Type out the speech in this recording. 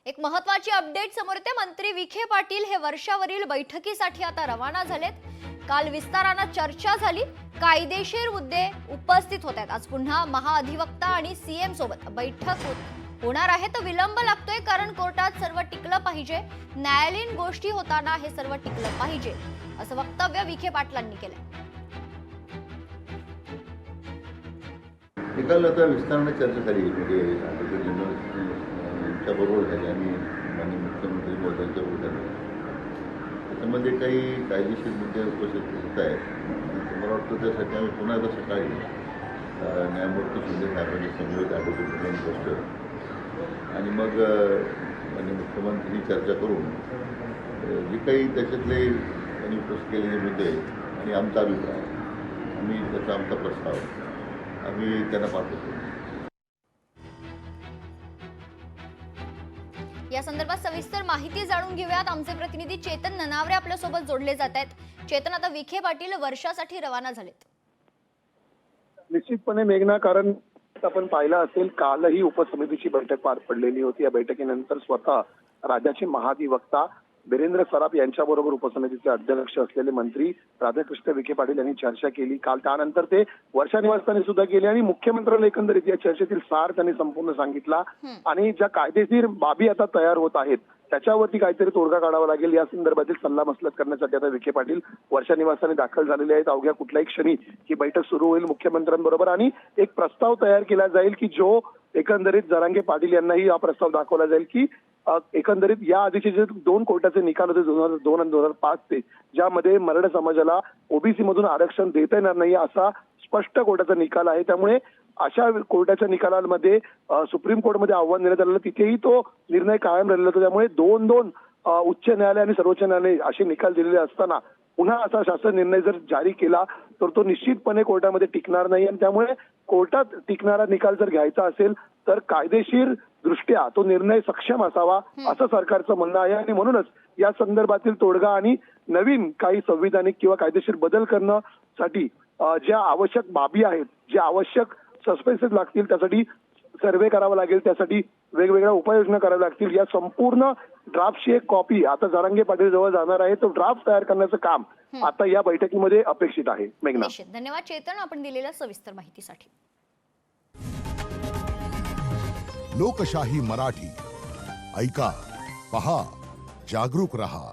एक महत्त्वाची अपडेट समोर येते। मंत्री विखे पाटील हे वर्षावरील बैठकीसाठी आता रवाना झालेत। काल विस्ताराने चर्चा झाली, कायदेशीर मुद्दे उपस्थित होत आहेत। आज पुन्हा महाअधिवक्ता आणि सीएम सोबत बैठक होणार आहे। तर विलंब लागतोय कारण कोर्टात सर्व टिकलं पाहिजे, न्यायालयीन गोष्टी होताना हे सर्व टिकलं पाहिजे, असं वक्तव्य विखे पाटलांनी केलंय। निकाल आता विस्ताराने चर्चा झाली, म्हणजे ॲडव्होकेट जनरल बरोबर झाली आणि माननीय मुख्यमंत्री महोदयांच्या बरोबर झाली। त्याच्यामध्ये काही कायदेशीर मुद्दे उपस्थित होत आहेत। मला वाटतं त्यासाठी आम्ही पुन्हा एकदा सकाळी न्यायमूर्ती शिंदे साहेबांनी समवेत ॲडव्होकेट जनरल बसतो आणि मग माननीय मुख्यमंत्री चर्चा करून जे काही त्याच्यातले त्यांनी उपस्थित केलेले मुद्दे आणि आमचा अभिप्राय, आम्ही आमचा प्रस्ताव आम्ही त्यांना पाठवतो। या संदर्भात सविस्तर माहिती जाणून घेऊयात। आमचे प्रतिनिधी चेतन ननावरे आपल्या सोबत जोडले जात आहेत। चेतन, आता विखे पाटील वर्षासाठी रवाना झालेत। निश्चितपणे मेघना, कारण आपण पाहिलं असेल कालही उपसमितीची बैठक पार पडलेली होती। या बैठकीनंतर स्वतः राज्याचे महाधिवक्ता वीरेंद्र सराफ यांच्याबरोबर उपसमितीचे अध्यक्ष असलेले मंत्री राधाकृष्ण विखे पाटील यांनी चर्चा केली। काल त्यानंतर ते वर्षा निवासस्थानी सुद्धा गेले आणि मुख्यमंत्र्यांना एकंदरीत या चर्चेतील सार त्यांनी संपूर्ण सांगितला आणि ज्या कायदेशीर बाबी आता तयार होत आहेत त्याच्यावरती काहीतरी तोडगा काढावा लागेल, या संदर्भातील सल्लामसलत करण्यासाठी आता विखे पाटील वर्षा निवासस्थानी दाखल झालेले आहेत। अवघ्या कुठल्याही क्षणी ही बैठक सुरू होईल मुख्यमंत्र्यांबरोबर आणि एक प्रस्ताव तयार केला जाईल की जो एकंदरीत जरांगे पाटील यांनाही हा प्रस्ताव दाखवला जाईल की एकंदरीत या आधीचे जे दोन कोर्टाचे निकाल होते 2002 आणि 2005 ते, ज्यामध्ये मराठा समाजाला ओबीसी मधून आरक्षण देता येणार नाही असा स्पष्ट कोर्टाचा निकाल आहे। त्यामुळे अशा कोर्टाच्या निकालांमध्ये सुप्रीम कोर्टमध्ये आव्हान देण्यात आलेलं, तिथेही तो निर्णय कायम राहिलेला होता। त्यामुळे दोन उच्च न्यायालय आणि सर्वोच्च न्यायालय असे निकाल दिलेले असताना पुन्हा असा शासन निर्णय जर जारी केला तर तो निश्चितपणे कोर्टामध्ये टिकणार नाही आणि त्यामुळे कोर्टात टिकणारा निकाल जर घ्यायचा असेल तर कायदेशीर दृष्ट्या तो निर्णय सक्षम असावा असं सरकारचं म्हणणं आहे आणि म्हणूनच या संदर्भातील तोडगा आणि नवीन काही संविधानिक किंवा कायदेशीर बदल करण्यासाठी ज्या आवश्यक बाबी आहेत, ज्या आवश्यक सस्पेन्सेस लागतील, त्यासाठी सर्वे करावा लागेल, त्यासाठी वेगवेगळ्या उपाययोजना कराव्या लागतील। या संपूर्ण ड्राफ्टची एक कॉपी आता जरांगे पाटील जवळ जाणार आहे। तो ड्राफ्ट तयार करण्याचं काम आता या बैठकीमध्ये अपेक्षित आहे। मेघना, धन्यवाद चेतन, आपण दिलेल्या सविस्तर माहितीसाठी। लोकशाही मराठी ऐका, पहा, जागरूक रहा।